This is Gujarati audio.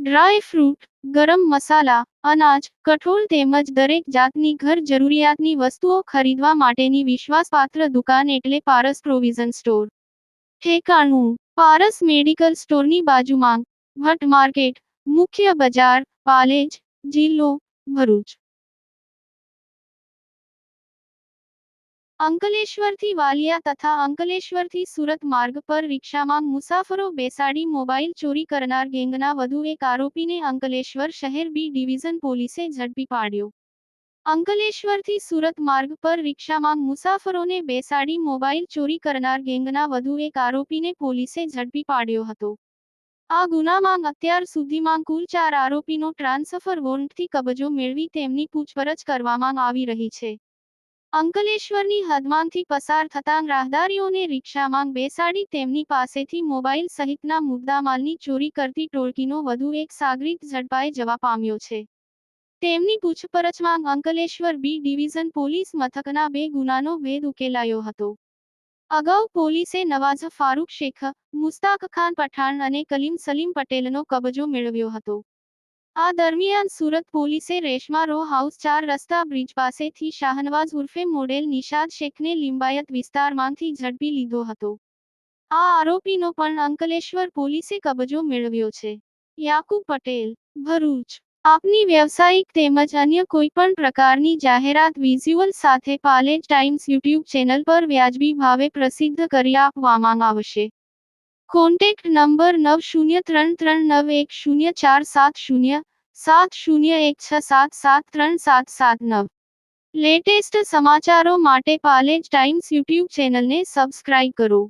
ડ્રાય ફ્રૂટ, ગરમ મસાલા, અનાજ, કઠોળ તેમજ દરેક જાતની ઘર જરૂરિયાતની વસ્તુઓ ખરીદવા માટેની વિશ્વાસપાત્ર દુકાન એટલે પારસ પ્રોવિઝન સ્ટોર. ઠેકાણું: પારસ મેડિકલ સ્ટોરની બાજુમાં, ભટ્ટ માર્કેટ, મુખ્ય બજાર, પાલેજ, જિલ્લો ભરૂચ. અંકલેશ્વરથી વાલિયા તથા અંકલેશ્વરથી સુરત માર્ગ પર રિક્ષામાં મુસાફરો બેસાડી મોબાઈલ ચોરી કરનાર ગેંગના વધુ એક આરોપીને અંકલેશ્વર શહેર બી ડિવિઝન પોલીસે ઝડપી પાડ્યો. અંકલેશ્વરથી સુરત માર્ગ પર રિક્ષામાં મુસાફરોને બેસાડી મોબાઈલ ચોરી કરનાર ગેંગના વધુ એક આરોપીને પોલીસે ઝડપી પાડ્યો હતો. આ ગુનામાં અત્યાર સુધીમાં કુલ 4 આરોપીનો ટ્રાન્સફર વોરંટથી કબજો મેળવી તેમની પૂછપરછ કરવામાં આવી રહી છે. અંકલેશ્વરની હદમાંથી પસાર થતાં રાહદારીઓને રિક્ષામાં બેસાડી તેમની પાસેથી મોબાઈલ સહિતના મુદ્દામાલની ચોરી કરતી ટોળકીનો વધુ એક સાગરીત ઝડપાઈ જવા પામ્યો છે. તેમની પૂછપરછમાં અંકલેશ્વર બી ડિવિઝન પોલીસ મથકના 2 ગુનાનો ભેદ ઉકેલાયો હતો. અગાઉ પોલીસે નવાઝ ફારૂક શેખ, મુસ્તાક ખાન પઠાણ અને કલીમ સલીમ પટેલનો કબજો મેળવ્યો હતો. આ દરમિયાન સુરત પોલીસે રેશમા રો હાઉસ 4 રસ્તા બ્રિજ પાસેથી શાહનવાઝ ઉર્ફે મોડેલ નિશાદ શેખને લિંબાયત વિસ્તારમાંથી ઝડપી લીધો હતો. આ આરોપીનો પણ અંકલેશ્વર પોલીસે કબજો મેળવ્યો છે. યાકુબ પટેલ, ભરૂચ. આપની વ્યવસાયિક તેમજ અન્ય કોઈપણ પ્રકારની જાહેરાત વિઝ્યુઅલ સાથે પાલેજ ટાઈમ્સ યુટ્યુબ ચેનલ પર વ્યાજબી ભાવે પ્રસિદ્ધ કરી આપવામાં આવશે. Contact number 9033910470 7016773779. લેટેસ્ટ સમાચારો માટે પાલેજ ટાઈમ્સ યુટ્યુબ ચેનલને સબસ્ક્રાઇબ કરો.